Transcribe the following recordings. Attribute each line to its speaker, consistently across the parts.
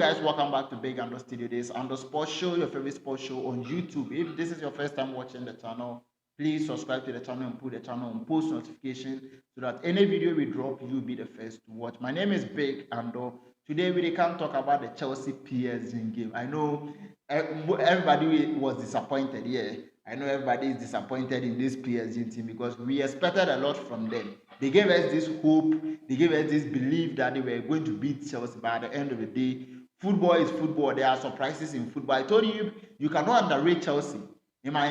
Speaker 1: guys, welcome back to Big Ando Studio. This Ando Sports Show, your favorite sports show on YouTube. If this is your first time watching the channel, please subscribe to the channel and put the channel on post notification so that any video we drop, you'll be the first to watch. My name is Big Ando. Today we can talk about the Chelsea PSG game. I know everybody was disappointed here. I know everybody is disappointed in this PSG team because we expected a lot from them. They gave us this hope, they gave us this belief that they were going to beat Chelsea, but at the end of the day, football is football. There are surprises in football. I told you, you cannot underrate Chelsea. In my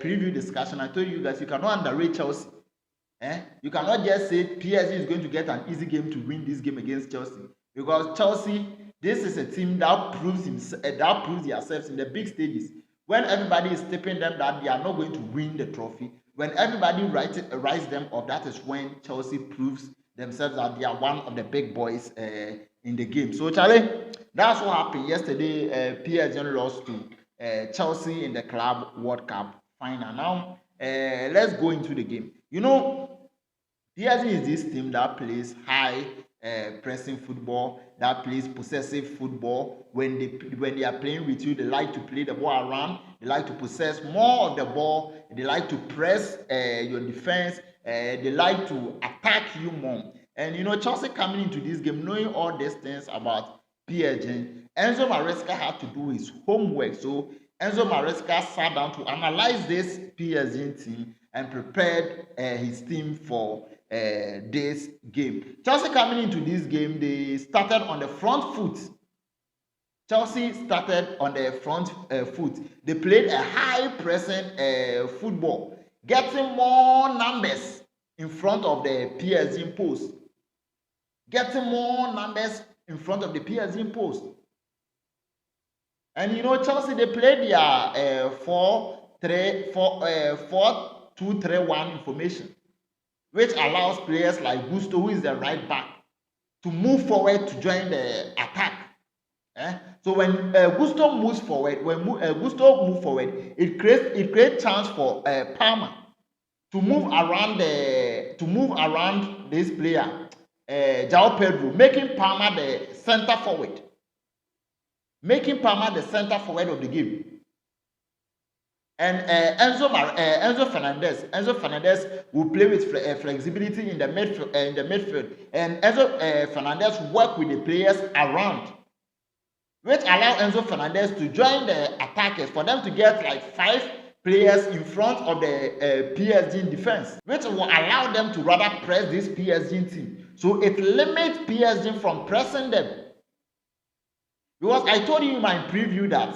Speaker 1: preview discussion, I told you guys, you cannot underrate Chelsea. You cannot just say PSG is going to get an easy game to win this game against Chelsea. Because Chelsea, this is a team that proves themselves in the big stages. When everybody is tipping them that they are not going to win the trophy, when everybody writes them off, that is when Chelsea proves themselves that they are one of the big boys in the game. So, Charlie, that's what happened yesterday. PSG lost to Chelsea in the Club World Cup final. Now, let's go into the game. You know, PSG is this team that plays high pressing football, that plays possessive football. When they are playing with you, they like to play the ball around. They like to possess more of the ball. They like to press your defense. They like to attack you more. And you know, Chelsea coming into this game, knowing all these things about PSG, Enzo Maresca had to do his homework. So Enzo Maresca sat down to analyze this PSG team and prepared his team for this game. Chelsea coming into this game, they started on the front foot. Chelsea started on the front foot. They played a high pressing football, getting more numbers in front of the PSG post. Getting more numbers in front of the PSG post. And you know, Chelsea, they played their 4-2-3-1 formation, which allows players like Gusto, who is the right back, to move forward to join the attack. So when Gusto moves forward, it creates chance for Palmer to move around this player, João Pedro, making Palmer the center forward, of the game. And Enzo Fernandez will play with flexibility in the midfield, and Enzo Fernandez work with the players around, which allow Enzo Fernandez to join the attackers for them to get like 5 players in front of the PSG defense, which will allow them to rather press this PSG team. So it limits PSG from pressing them. Because I told you in my preview that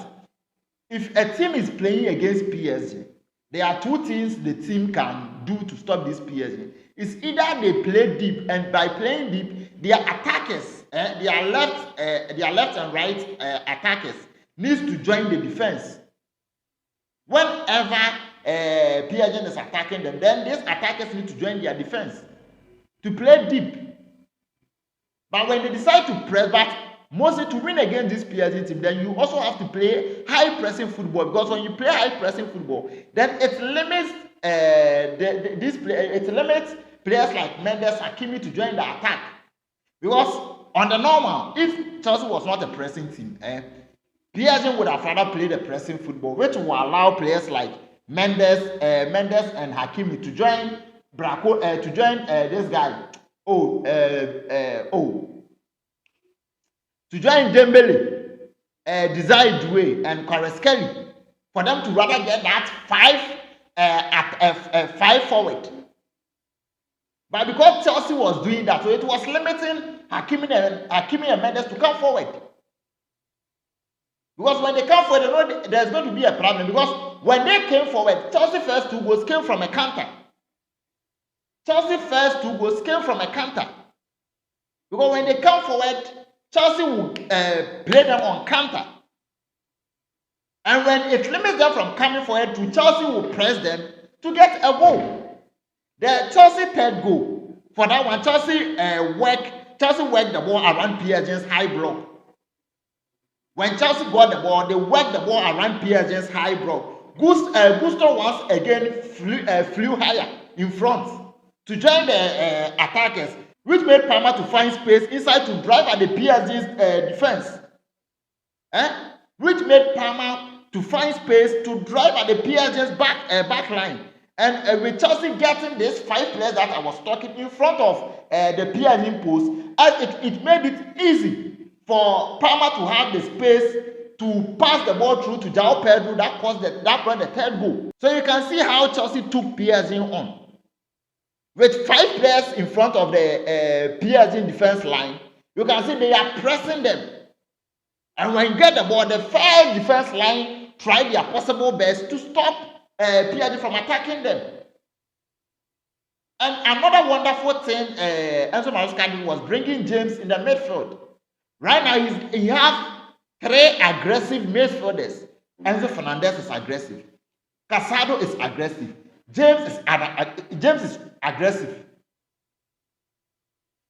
Speaker 1: if a team is playing against PSG, there are 2 things the team can do to stop this PSG. It's either they play deep, and by playing deep, their attackers, their left and right attackers, needs to join the defense. Whenever PSG is attacking them, then these attackers need to join their defense to play deep. But when they decide to press back, mostly to win against this PSG team, then you also have to play high pressing football, because when you play high pressing football, then it limits players like Mendes, Hakimi to join the attack. Because on the normal, if Chelsea was not a pressing team, PSG would have rather played a pressing football, which will allow players like Mendes and Hakimi to join this guy. To join Dembele, Desire Doué, and Kvaratskhelia, for them to rather get that 5 forward. But because Chelsea was doing that, so it was limiting Hakimi and Mendes to come forward. Because when they come forward, they know there's going to be a problem. Because when they came forward, Chelsea's first 2 goals came from a counter. Because when they come forward, Chelsea will play them on counter. And when it limits them from coming forward, Chelsea will press them to get a goal. The Chelsea third goal, for that one, Chelsea worked the ball around PSG's high block. When Chelsea got the ball, they worked the ball around PSG's high block. Gusto once again flew higher in front to join the attackers, which made Palmer to find space inside to drive at the PSG's defense. which made Palmer to find space to drive at the PSG's back line. And with Chelsea getting these 5 players that I was talking in front of the PSG post, it made it easy for Palmer to have the space to pass the ball through to João Pedro that brought the 3rd goal. So you can see how Chelsea took PSG on. With 5 players in front of the PSG defense line, you can see they are pressing them. And when you get the ball, the 5 defense line tried their possible best to stop PSG from attacking them. And another wonderful thing Enzo Maresca did was bringing James in the midfield. Right now, he has 3 aggressive midfielders. Enzo Fernandez is aggressive. Casado is aggressive. James is aggressive.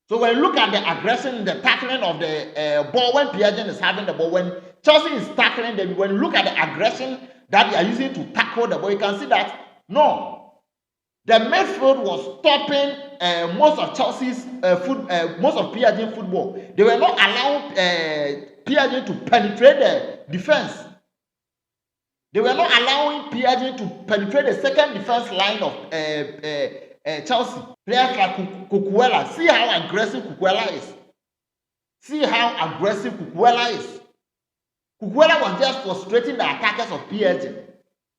Speaker 1: So when you look at the aggression, the tackling of the ball when PSG is having the ball, when Chelsea is tackling them, when you look at the aggression that they are using to tackle the ball, you can see that no, the midfield was stopping most of Chelsea's most of PSG football. They were not allowing PSG to penetrate the defense. They were not allowing PSG to penetrate the second defense line of Chelsea. Players like Cucurella. See how aggressive Cucurella is. See how aggressive Cucurella is. Cucurella was just frustrating the attackers of PSG.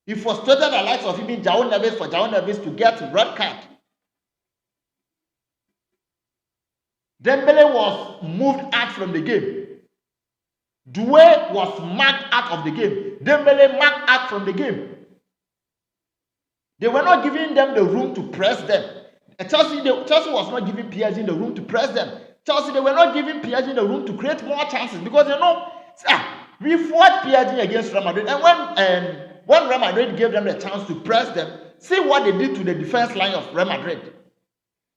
Speaker 1: He frustrated the likes of even João Neves for João Neves to get red card. Dembele was moved out from the game. Doué was marked out of the game. Dembele marked out from the game. They were not giving them the room to press them. Chelsea was not giving PSG the room to press them. Chelsea, they were not giving PSG the room to create more chances because they know, we fought PSG against Real Madrid. And when Real Madrid gave them the chance to press them, see what they did to the defense line of Real Madrid.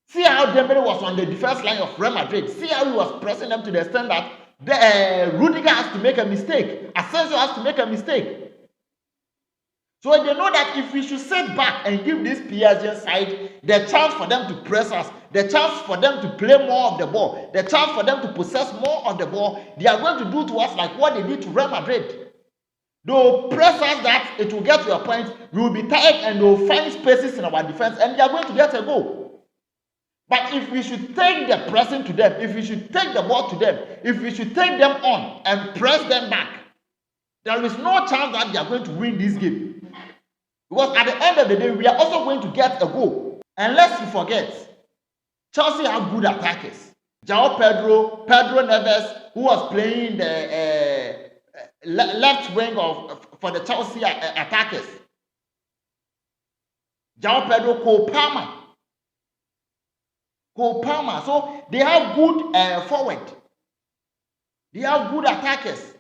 Speaker 1: See how Dembele was on the defense line of Real Madrid. See how he was pressing them to the extent that Rudiger has to make a mistake. Asensio has to make a mistake. So they know that if we should sit back and give this PSG side the chance for them to press us, the chance for them to play more of the ball, the chance for them to possess more of the ball, they are going to do to us like what they did to Real Madrid. They will press us that it will get to a point, we will be tired and they will find spaces in our defense and they are going to get a goal. But if we should take the pressing to them, if we should take the ball to them, if we should take them on and press them back, there is no chance that they are going to win this game. Because at the end of the day, we are also going to get a goal. And lest you forget, Chelsea have good attackers. João Pedro Neves, who was playing the left wing for the Chelsea attackers. João Pedro, Cole Palmer. So they have good forward. They have good attackers.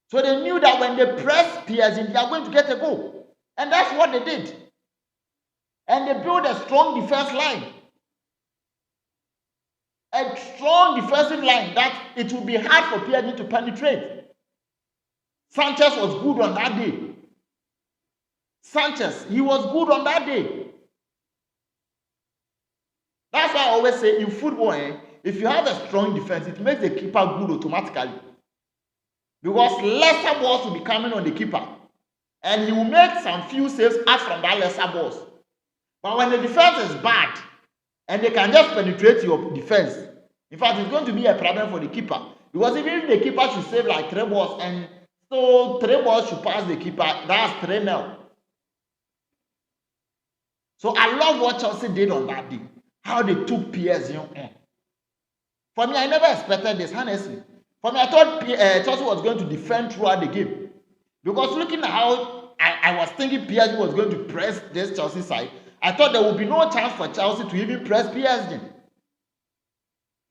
Speaker 1: So they knew that when they press PSG, they are going to get a goal. And that's what they did. And they built a strong defense line. A strong defensive line that it will be hard for PSG to penetrate. Sanchez was good on that day. He was good on that day. That's why I always say in football, if you have a strong defense, it makes the keeper good automatically. Because lesser balls will be coming on the keeper. And he will make some few saves out from that lesser balls. But when the defense is bad, and they can just penetrate your defense, in fact, it's going to be a problem for the keeper. Because even if the keeper should save like 3 balls, and so 3 balls should pass the keeper, that's 3-0. So I love what Chelsea did on that day. How they took PSG on. For me, I never expected this, honestly. For me, I thought Chelsea was going to defend throughout the game. Because looking at how I was thinking PSG was going to press this Chelsea side, I thought there would be no chance for Chelsea to even press PSG.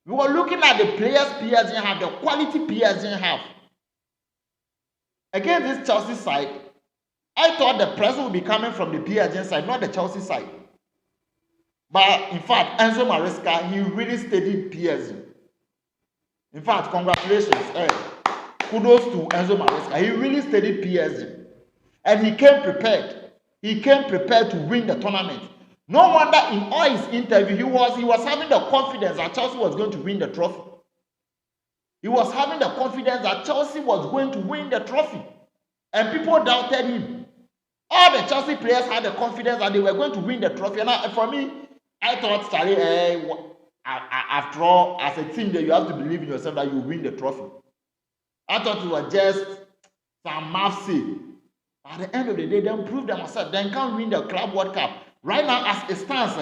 Speaker 1: We were looking at the players PSG have, the quality PSG have. Against this Chelsea side, I thought the pressure would be coming from the PSG side, not the Chelsea side. But in fact, Enzo Maresca, he really studied PSG. In fact, congratulations. Kudos to Enzo Maresca. He really studied PSG. And he came prepared. He came prepared to win the tournament. No wonder in all his interview, he was having the confidence that Chelsea was going to win the trophy. He was having the confidence that Chelsea was going to win the trophy. And people doubted him. All the Chelsea players had the confidence that they were going to win the trophy. And for me, I thought, after all, as a team, that you have to believe in yourself that you win the trophy. I thought it was just some mouth say. At the end of the day, they prove themselves. They can't win the Club World Cup. Right now, as it stands,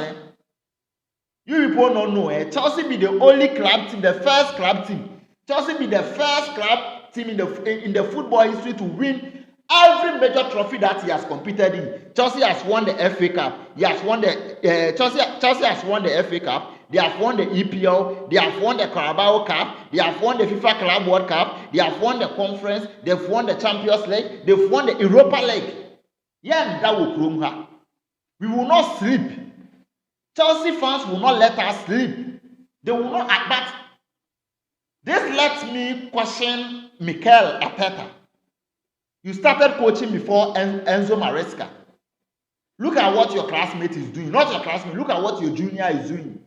Speaker 1: you people don't know. Chelsea be the only club team, the first club team. Chelsea be the first club team in the football history to win every major trophy that he has competed in. Chelsea has won the FA Cup. He has won the Chelsea has won the FA Cup. They have won the EPL. They have won the Carabao Cup. They have won the FIFA Club World Cup. They have won the Conference. They've won the Champions League. They've won the Europa League. Yeah, that will prove her. We will not sleep. Chelsea fans will not let us sleep. They will not. But this lets me question Mikel Arteta. You started coaching before Enzo Maresca. Look at what your classmate is doing. Not your classmate. Look at what your junior is doing.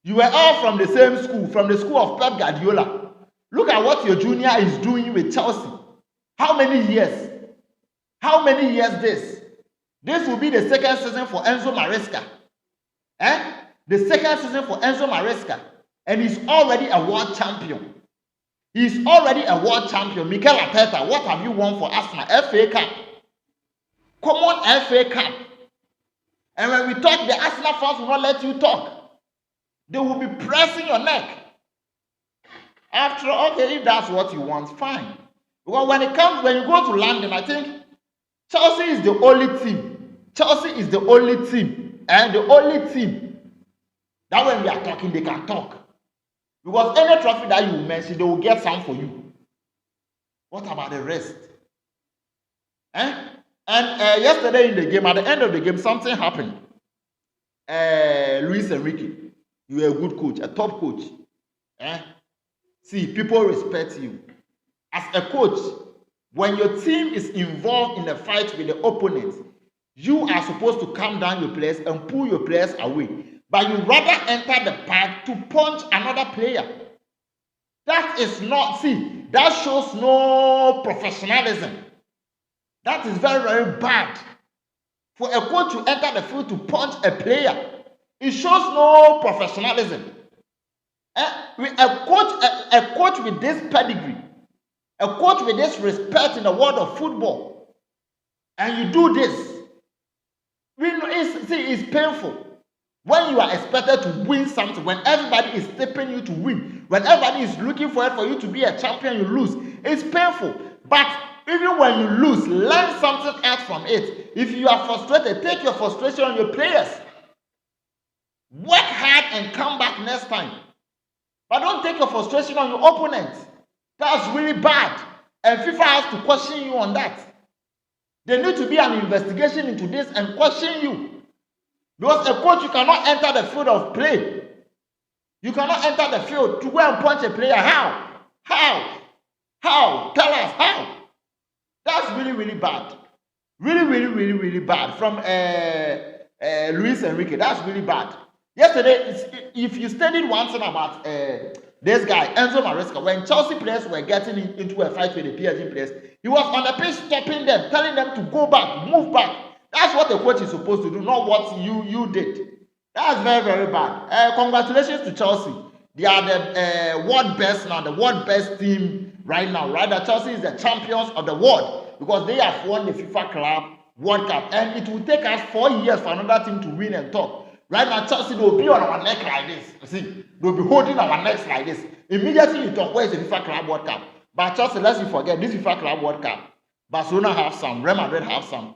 Speaker 1: You were all from the same school, from the school of Pep Guardiola. Look at what your junior is doing with Chelsea. How many years? How many years this? This will be the second season for Enzo Maresca. The second season for Enzo Maresca. And he's already a world champion. He's already a world champion. Mikel Arteta, what have you won for Arsenal? FA Cup. Come on, FA Cup. And when we talk, the Arsenal fans will not let you talk. They will be pressing your neck. After all, okay, if that's what you want, fine. Because when you go to London, I think Chelsea is the only team. Chelsea is the only team. And the only team that when we are talking, they can talk. Because any trophy that you mention, they will get some for you. What about the rest? And yesterday in the game, at the end of the game, something happened. Luis Enrique, you are a good coach, a top coach. See, people respect you. As a coach, when your team is involved in a fight with the opponent, you are supposed to calm down your players and pull your players away. But you rather enter the park to punch another player. That is not, see, that shows no professionalism. That is very, very bad. For a coach to enter the field to punch a player, it shows no professionalism. A coach with this pedigree, a coach with this respect in the world of football, and you do this, it's painful. When you are expected to win something, when everybody is tipping you to win, when everybody is looking for you to be a champion, you lose. It's painful. But even when you lose, learn something else from it. If you are frustrated, take your frustration on your players. Work hard and come back next time. But don't take your frustration on your opponent. That's really bad. And FIFA has to question you on that. There needs to be an investigation into this and question you. Because a coach, you cannot enter the field of play. You cannot enter the field to go and punch a player. How? Tell us how. That's really, really bad. Really, really, really, really bad. From Luis Enrique. That's really bad. Yesterday, if you studied one thing about this guy, Enzo Maresca, when Chelsea players were getting into a fight with the PSG players, he was on the pitch stopping them, telling them to go back, move back. That's what a coach is supposed to do, not what you did. That's very, very bad. Congratulations to Chelsea. They are the world best now, the world best team right now. Right now, Chelsea is the champions of the world because they have won the FIFA Club World Cup. And it will take us 4 years for another team to win and talk. Right now, Chelsea will be on our neck like this. See, they'll be holding our necks like this. Immediately you talk, where is the FIFA Club World Cup? But Chelsea, let's not forget, this FIFA Club World Cup. Barcelona have some, Real Madrid have some.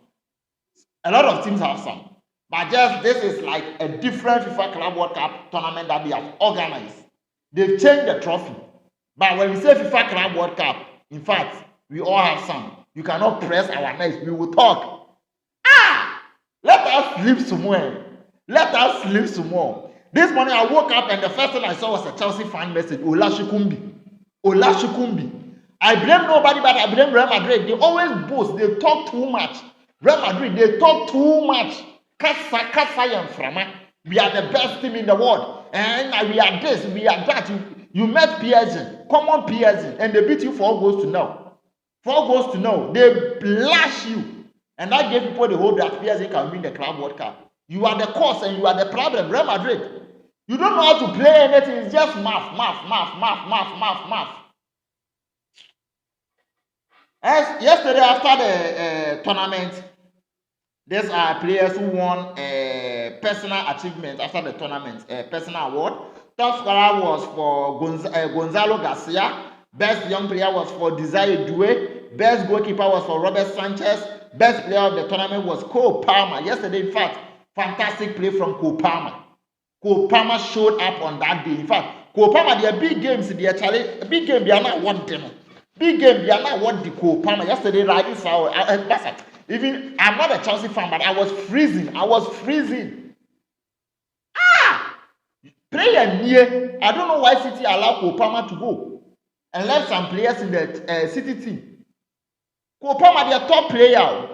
Speaker 1: A lot of teams have some. But just this is like a different FIFA Club World Cup tournament that they have organized. They've changed the trophy. But when we say FIFA Club World Cup, in fact, we all have some. You cannot press our necks. We will talk. Let us sleep somewhere. Let us sleep some more. This morning I woke up and the first thing I saw was a Chelsea fan message. Ola Shikumbi. I blame nobody, but I blame Real Madrid. They always boast. They talk too much. Real Madrid, they talk too much. Kasa and Frama. We are the best team in the world. And we are this, we are that. You met PSG, common PSG, and they beat you 4-0. 4-0. They blast you. And that gave people the hope that PSG can win the Club World Cup. You are the cause and you are the problem. Real Madrid. You don't know how to play anything. It's just math. As yesterday after the tournament, these are players who won personal achievement after the tournament, personal award. Top scorer was for Gonzalo Garcia. Best young player was for Desire Due. Best goalkeeper was for Robert Sanchez. Best player of the tournament was Cole Palmer. Yesterday, in fact, fantastic play from Cole Palmer. Cole Palmer showed up on that day. In fact, Cole Palmer, their big games, their challenge, big game, they are not one demo. Big game, they are not one the Cole Palmer. Yesterday, right, even I'm not a Chelsea fan, but I was freezing. Player near. I don't know why City allowed Cole Palmer to go and left some players in the City team. Cole Palmer, their top player.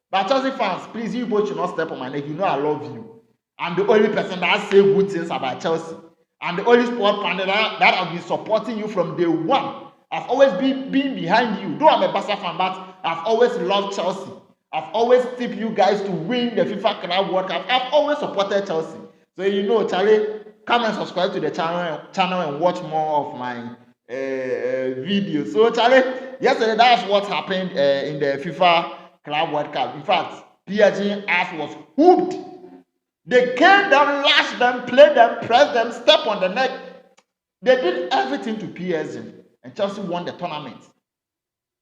Speaker 1: But Chelsea fans, please, you both should not step on my neck. You know I love you. I'm the only person that say good things about Chelsea. I'm the only sport fan that I've been supporting you from day one. I've always been behind you. Though I'm a Barca fan, but I've always loved Chelsea. I've always tipped you guys to win the FIFA Club World Cup. I've always supported Chelsea. So you know, Charlie, come and subscribe to the channel and watch more of my videos. So Charlie, yesterday that's what happened in the FIFA Club World Cup. In fact, PSG ass was hooped. They came down, lashed them, played them, pressed them, step on the neck. They did everything to PSG, and Chelsea won the tournament.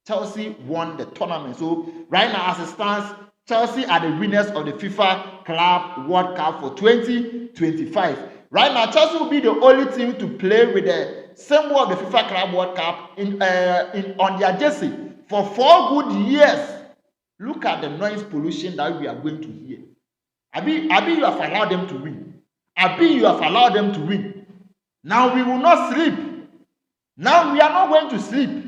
Speaker 1: Chelsea won the tournament. So right now, as it stands, Chelsea are the winners of the FIFA Club World Cup for 2025. Right now, Chelsea will be the only team to play with the symbol of the FIFA Club World Cup on their jersey for 4 good years. Look at the noise pollution that we are going to hear. Abi, you have allowed them to win. Abi, you have allowed them to win. Now we will not sleep. Now we are not going to sleep.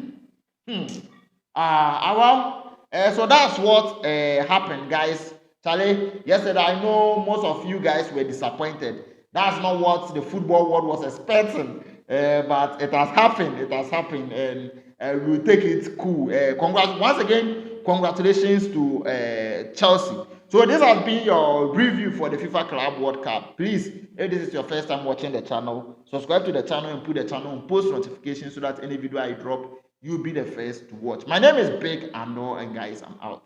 Speaker 1: So that's what happened, guys. Charlie, yesterday I know most of you guys were disappointed. That's not what the football world was expecting. But it has happened. It has happened, and we'll take it cool. Once again, congratulations to Chelsea. So this has been your review for the FIFA Club World Cup. Please, if this is your first time watching the channel, subscribe to the channel and put the channel on post notifications so that any video I drop, you'll be the first to watch. My name is Big Ando, and guys, I'm out.